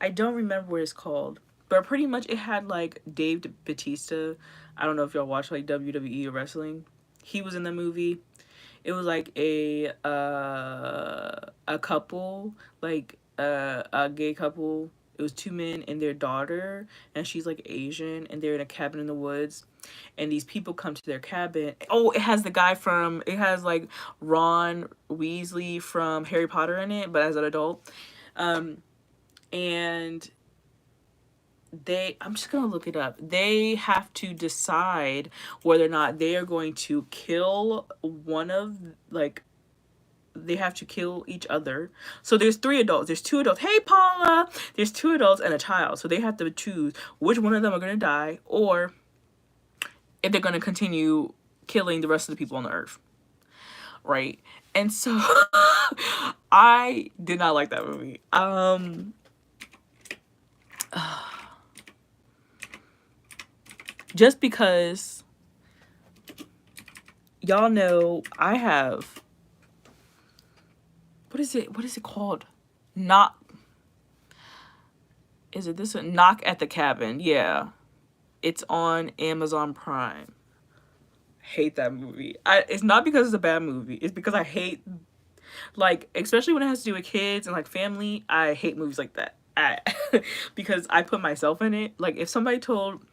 I don't remember what it's called, but pretty much it had like Dave Bautista. I don't know if y'all watch like WWE or wrestling. He was in the movie. It was like a couple, like a gay couple. It was two men and their daughter, and she's like Asian, and they're in a cabin in the woods, and these people come to their cabin. Oh, it has like Ron Weasley from Harry Potter in it, but as an adult. And I'm just gonna look it up. They have to decide whether or not they are going to kill one of, like, they have to kill each other. So there's three adults. There's two adults. Hey, Paula! There's two adults and a child. So they have to choose which one of them are gonna die, or if they're gonna continue killing the rest of the people on the earth. Right? And so I did not like that movie. Just because y'all know I have, what is it called? Knock, is it this one? Knock at the Cabin. Yeah. It's on Amazon Prime. Hate that movie. It's not because it's a bad movie. It's because I hate, like, especially when it has to do with kids and like family, I hate movies like that. Because I put myself in it. Like, if somebody told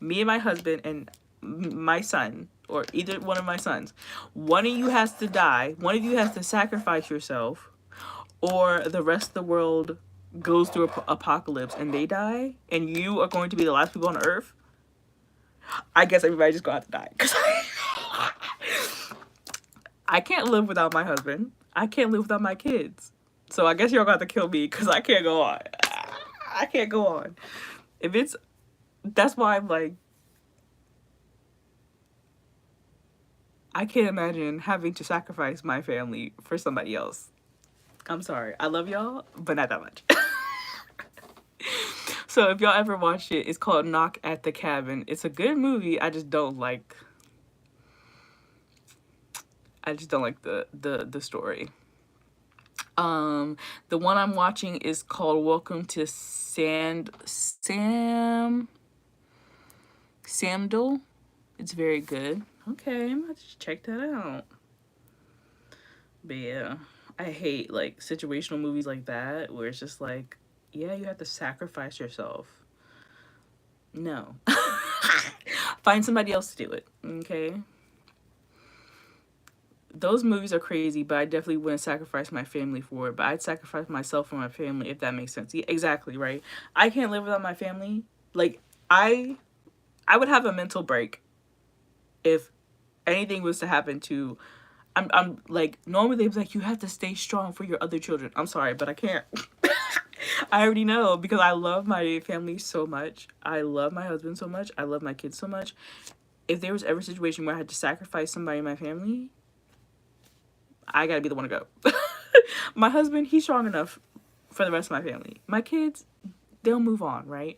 me and my husband and my son, or either one of my sons, one of you has to die, one of you has to sacrifice yourself, or the rest of the world goes through apocalypse and they die, and you are going to be the last people on earth, I guess everybody just gonna have to die. Because I can't live without my husband. I can't live without my kids. So I guess y'all got to kill me because I can't go on. I can't go on. That's why I'm like, I can't imagine having to sacrifice my family for somebody else. I'm sorry. I love y'all, but not that much. So if y'all ever watched it, it's called Knock at the Cabin. It's a good movie. I just don't like the story. The one I'm watching is called Welcome to Samdal. It's very good. Okay, I'm gonna check that out. But yeah, I hate like situational movies like that where it's just like, yeah, you have to sacrifice yourself. No. Find somebody else to do it, okay? Those movies are crazy, but I definitely wouldn't sacrifice my family for it. But I'd sacrifice myself for my family, if that makes sense. Yeah, exactly, right? I can't live without my family. Like, I would have a mental break if anything was to happen to I'm like, normally they'd be like, you have to stay strong for your other children. I'm sorry, but I can't. I already know, because I love my family so much. I love my husband so much. I love my kids so much. If there was ever a situation where I had to sacrifice somebody in my family, I gotta be the one to go. My husband, he's strong enough for the rest of my family. My kids, they'll move on, right?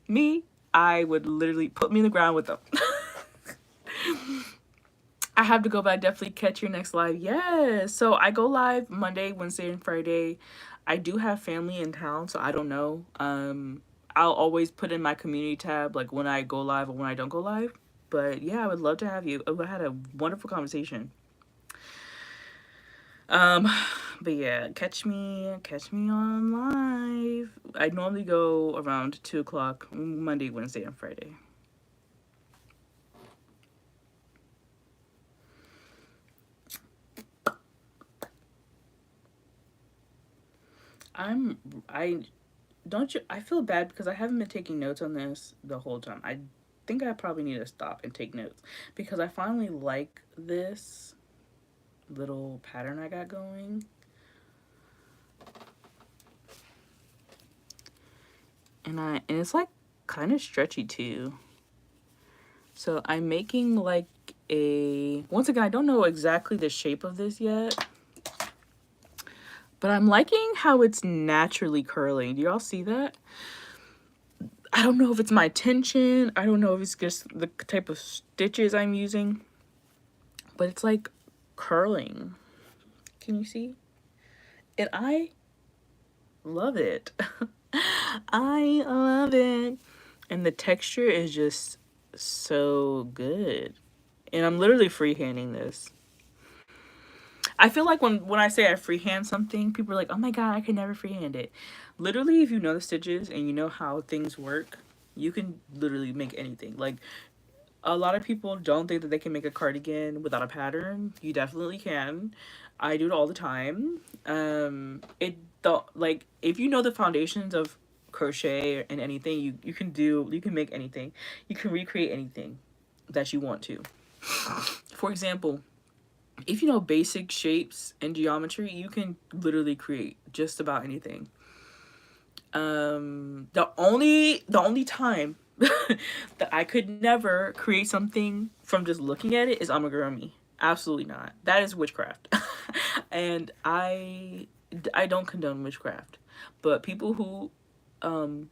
Me, I would literally put me in the ground with them. I have to go, but I definitely catch your next live. Yes. So I go live Monday, Wednesday, and Friday. I do have family in town, so I don't know. I'll always put in my community tab like when I go live or when I don't go live. But yeah, I would love to have you. I had a wonderful conversation. Um, but yeah, catch me on live. I normally go around 2 o'clock Monday, Wednesday, and Friday. I don't you, I feel bad because I haven't been taking notes on this the whole time. I think I probably need to stop and take notes because I finally like this little pattern I got going. And it's like kind of stretchy too. So I'm making like once again, I don't know exactly the shape of this yet, but I'm liking how it's naturally curling. Do y'all see that? I don't know if it's my tension. I don't know if it's just the type of stitches I'm using, but it's like curling. Can you see? And I love it. I love it. And the texture is just so good. And I'm literally freehanding this. I feel like when I say I freehand something, people are like, oh my god, I can never freehand it. Literally, if you know the stitches and you know how things work, you can literally make anything. Like, a lot of people don't think that they can make a cardigan without a pattern. You definitely can. I do it all the time. It don't like, if you know the foundations of crochet and anything, you can make anything. You can recreate anything that you want to. For example, if you know basic shapes and geometry, you can literally create just about anything. The only time that I could never create something from just looking at it is amigurumi. Absolutely not. That is witchcraft. And I don't condone witchcraft. But um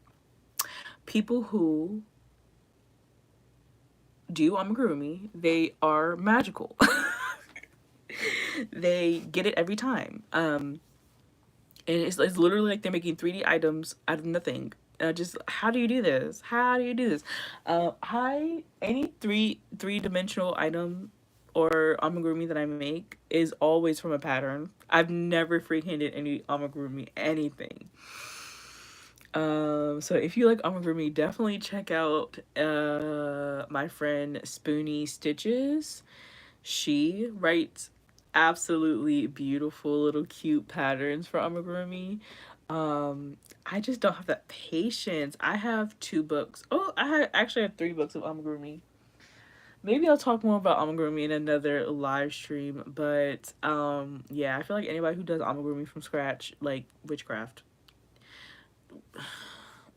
people who do amigurumi, they are magical. They get it every time. And it's literally like they're making 3D items out of nothing. Just, how do you do this? How do you do this? Any three-dimensional item or amigurumi that I make is always from a pattern. I've never freehanded any amigurumi anything. So if you like amigurumi, definitely check out my friend Spoonie Stitches. She writes absolutely beautiful little cute patterns for amigurumi. I just don't have that patience. I have 2 books. Oh, actually have 3 books of amigurumi. Maybe I'll talk more about amigurumi in another live stream, but yeah, I feel like anybody who does amigurumi from scratch, like witchcraft.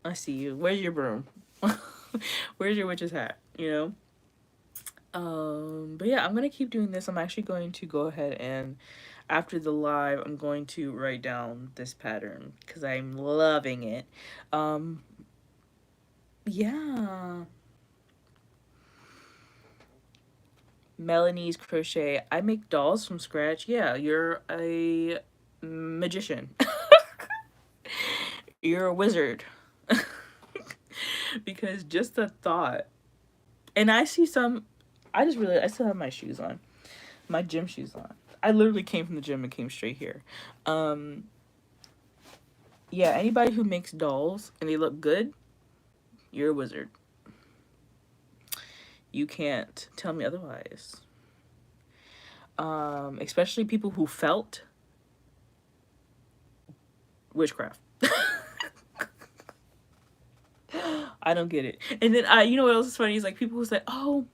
I see you. Where's your broom? Where's your witch's hat? You know? But yeah, I'm gonna keep doing this. I'm actually going to go ahead and after the live, I'm going to write down this pattern because I'm loving it. Yeah. Melanie's crochet. I make dolls from scratch. Yeah, you're a magician. You're a wizard. Because just the thought. And I see some, I still have my shoes on. My gym shoes on. I literally came from the gym and came straight here. Yeah, anybody who makes dolls and they look good, you're a wizard. You can't tell me otherwise. Especially people who felt witchcraft. I don't get it. And then you know what else is funny is like people who say, oh,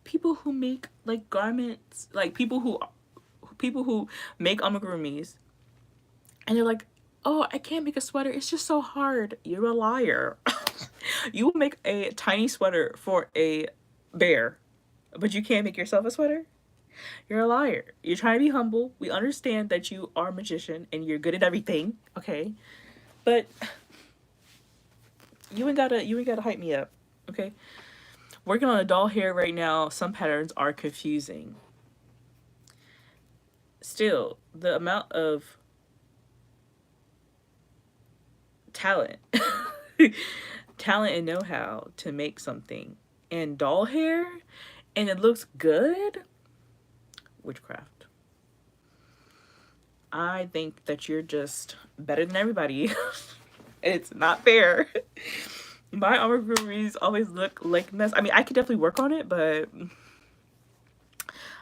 people who make like garments, like people who make amigurumis, and they're like, oh, I can't make a sweater, it's just so hard. You're a liar. You will make a tiny sweater for a bear, but you can't make yourself a sweater? You're a liar. You're trying to be humble. We understand that you are a magician and you're good at everything, okay? But you ain't gotta hype me up, okay? Working on a doll hair right now, some patterns are confusing. Still, the amount of talent, talent and know-how to make something and doll hair, and it looks good, witchcraft. I think that you're just better than everybody. It's not fair. My amigurumis always look like mess. I mean, I could definitely work on it, but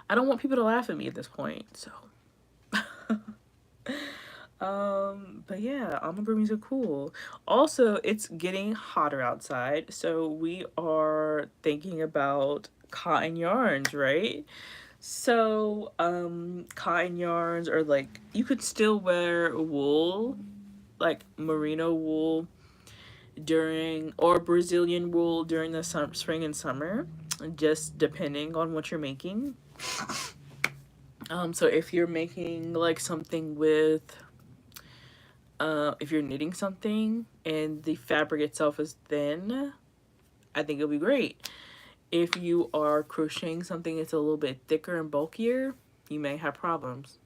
I don't want people to laugh at me at this point. So, but yeah, amigurumis are cool. Also, it's getting hotter outside, so we are thinking about cotton yarns, right? So, cotton yarns are like, you could still wear wool, like merino wool during, or Brazilian wool during the spring and summer, just depending on what you're making. So if you're making like something with, if you're knitting something and the fabric itself is thin, I think it'll be great. If you are crocheting something that's a little bit thicker and bulkier, you may have problems.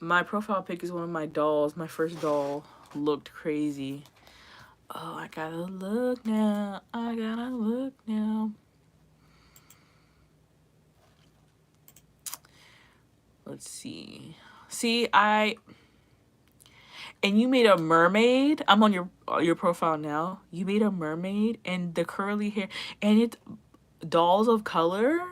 My profile pic is one of my dolls. My first doll looked crazy. Oh, I gotta look now. I gotta look now. Let's see. See, and you made a mermaid. I'm on your profile now. You made a mermaid and the curly hair and it's dolls of color.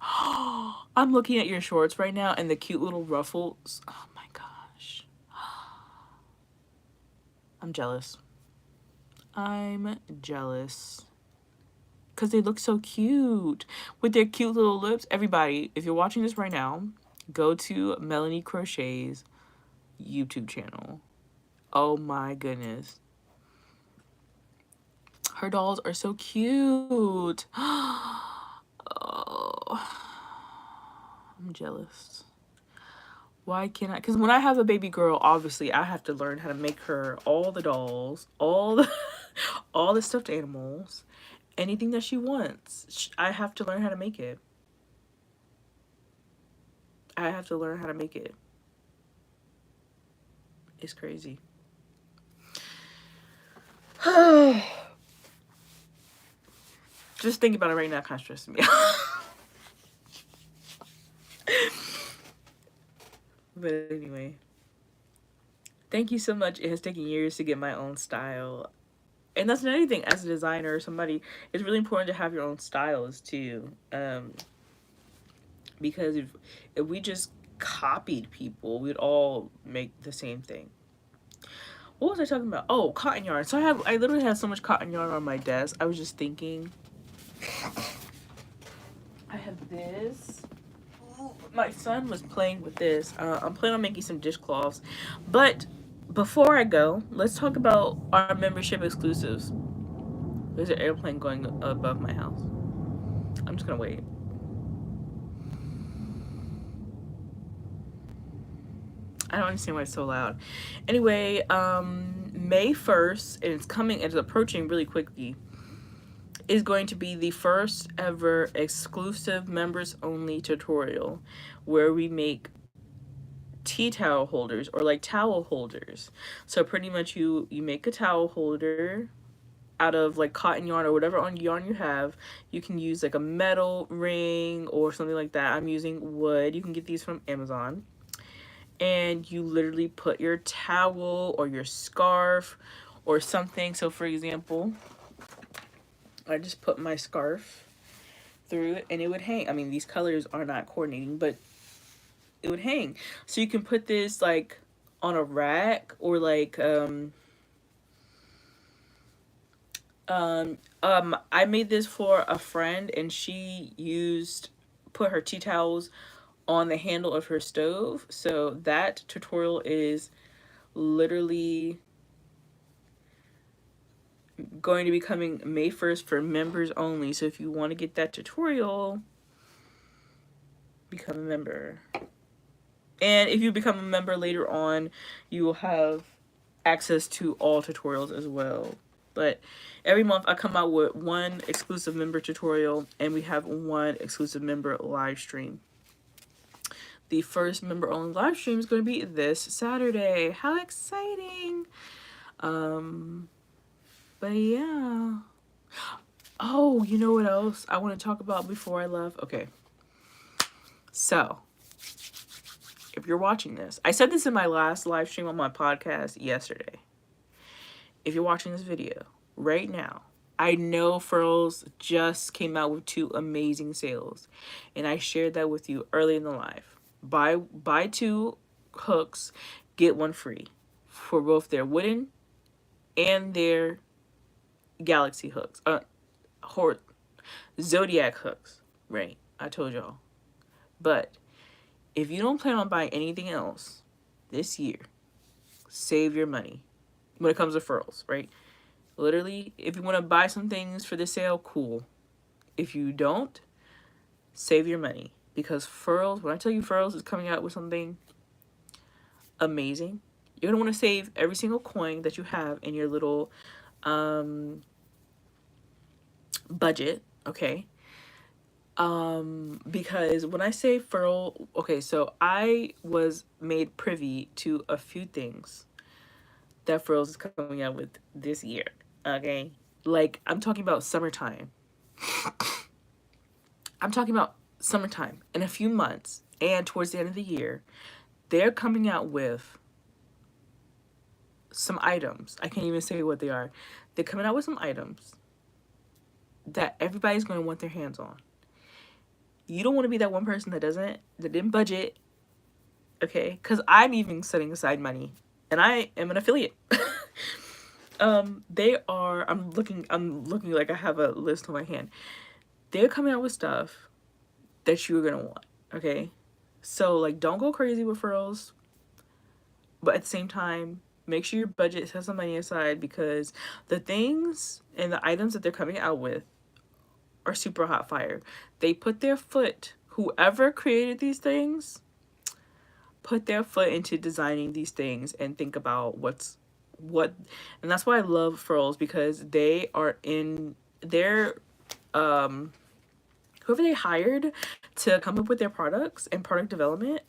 I'm looking at your shorts right now and the cute little ruffles. Oh my gosh. I'm jealous. I'm jealous. Because they look so cute with their cute little lips. Everybody, if you're watching this right now, go to Melanie Crochet's YouTube channel. Oh my goodness. Her dolls are so cute. Oh, I'm jealous. Why can't I? Because when I have a baby girl, obviously I have to learn how to make her all the dolls, all the stuffed animals, anything that she wants. I have to learn how to make it. I have to learn how to make it. It's crazy. Just thinking about it right now kind of stresses me out. But anyway, thank you so much. It has taken years to get my own style. And that's another thing, as a designer or somebody, it's really important to have your own styles too. Because if we just copied people, we'd all make the same thing. What was I talking about? Oh, cotton yarn. So I literally have so much cotton yarn on my desk. I was just thinking, I have this. My son was playing with this. I'm planning on making some dishcloths. But before I go, let's talk about our membership exclusives. There's an airplane going above my house. I'm just gonna wait. I don't understand why it's so loud. Anyway, May 1st, and it's approaching really quickly, is going to be the first ever exclusive members only tutorial where we make tea towel holders, or like towel holders. So pretty much you make a towel holder out of like cotton yarn or whatever on yarn you have. You can use like a metal ring or something like that. I'm using wood. You can get these from Amazon. And you literally put your towel or your scarf or something. So for example, I just put my scarf through it and it would hang. I mean, these colors are not coordinating, but it would hang. So you can put this like on a rack, or like I made this for a friend, and she put her tea towels on the handle of her stove. So that tutorial is literally going to be coming May 1st for members only. So if you want to get that tutorial, become a member. And if you become a member later on, you will have access to all tutorials as well. But every month I come out with one exclusive member tutorial, and we have one exclusive member live stream. The first member only live stream is going to be this Saturday. How exciting! But yeah. Oh, you know what else I want to talk about before I left? Okay. So, if you're watching this, I said this in my last live stream on my podcast yesterday. If you're watching this video right now, I know Furls just came out with 2 amazing sales, and I shared that with you early in the live. Buy 2 hooks, get 1 free for both their wooden and their galaxy hooks. Zodiac hooks, right? I told y'all. But if you don't plan on buying anything else this year, save your money when it comes to furls, right? Literally, if you want to buy some things for the sale, cool. If you don't, save your money. Because Furls, when I tell you Furls is coming out with something amazing, you're going to want to save every single coin that you have in your little budget, okay? Because when I say Furl, okay, so I was made privy to a few things that Furls is coming out with this year, okay? Like, I'm talking about summertime. I'm talking about summertime. In a few months, and towards the end of the year, they're coming out with some items. I can't even say what they are. They're coming out with some items that everybody's going to want their hands on. You don't want to be that one person that didn't budget, okay? Because I'm even setting aside money, and I am an affiliate. I'm looking like I have a list on my hand. They're coming out with stuff that you're gonna want, okay? So, like, don't go crazy with furls, but at the same time, make sure your budget has some money aside, because the things and the items that they're coming out with are super hot fire. They put their foot, whoever created these things, put their foot into designing these things and think about and that's why I love furls, because they're whoever they hired to come up with their products and product development,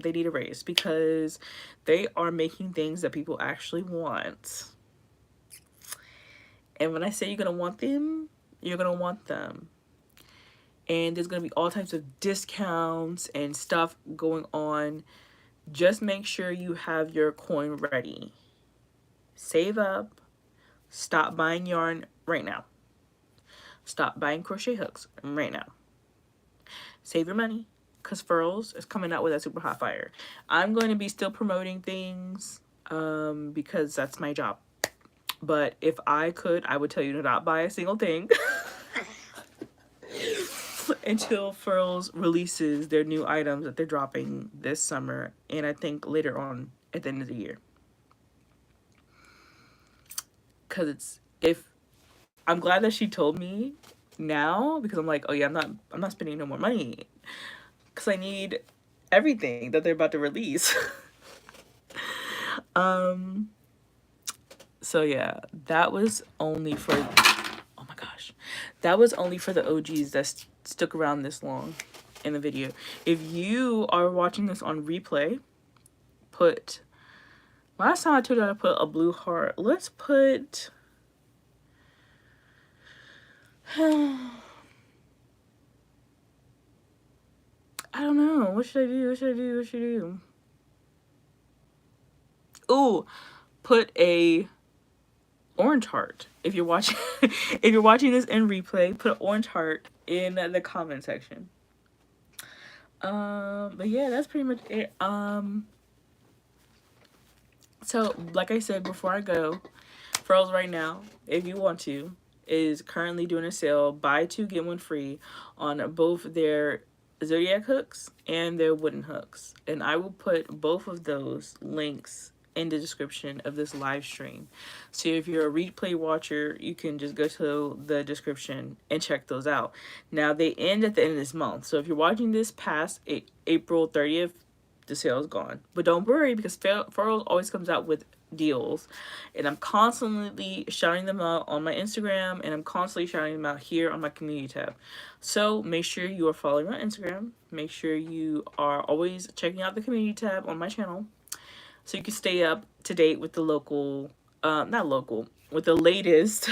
they need a raise, because they are making things that people actually want. And when I say you're gonna want them, you're gonna want them. And there's gonna be all types of discounts and stuff going on. Just make sure you have your coin ready. Save up. Stop buying yarn right now. Stop buying crochet hooks right now. Save your money, because Furls is coming out with that super hot fire. I'm going to be still promoting things because that's my job. But if I could, I would tell you to not buy a single thing until Furls releases their new items that they're dropping this summer, and I think later on at the end of the year. Because I'm glad that she told me now, because I'm like, oh yeah, I'm not spending no more money, because I need everything that they're about to release. So yeah, that was only for, oh my gosh, that was only for the OGs that stuck around this long in the video. If you are watching this on replay, last time I told you to put a blue heart. Let's put, I don't know. What should I do? Ooh, put a orange heart. If you're watching this in replay, put an orange heart in the comment section. But yeah, that's pretty much it. So like I said before I go, Furls right now, if you want to, is currently doing a sale, buy two get one free, on both their zodiac hooks and their wooden hooks, and I will put both of those links in the description of this live stream. So if you're a replay watcher, you can just go to the description and check those out. Now they end at the end of this month, so if you're watching this past April 30th, the sale is gone. But don't worry, because Furls always comes out with deals, and I'm constantly shouting them out on my Instagram, and I'm constantly shouting them out here on my community tab. So make sure you are following my Instagram. Make sure you are always checking out the community tab on my channel, so you can stay up to date with the with the latest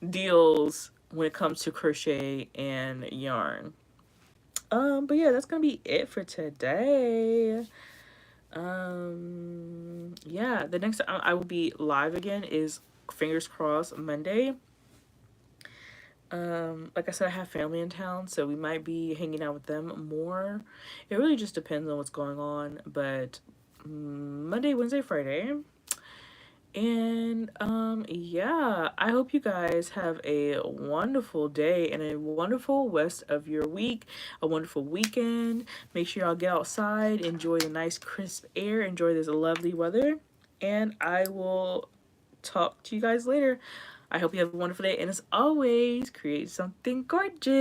deals when it comes to crochet and yarn. But yeah, that's gonna be it for today. Yeah, the next time I will be live again is, fingers crossed, Monday. Like I said, I have family in town, so we might be hanging out with them more. It really just depends on what's going on, but Monday, Wednesday, Friday. And yeah, I hope you guys have a wonderful day and a wonderful rest of your week, a wonderful weekend. Make sure y'all get outside, enjoy the nice crisp air, enjoy this lovely weather, and I will talk to you guys later. I hope you have a wonderful day, and as always, create something gorgeous.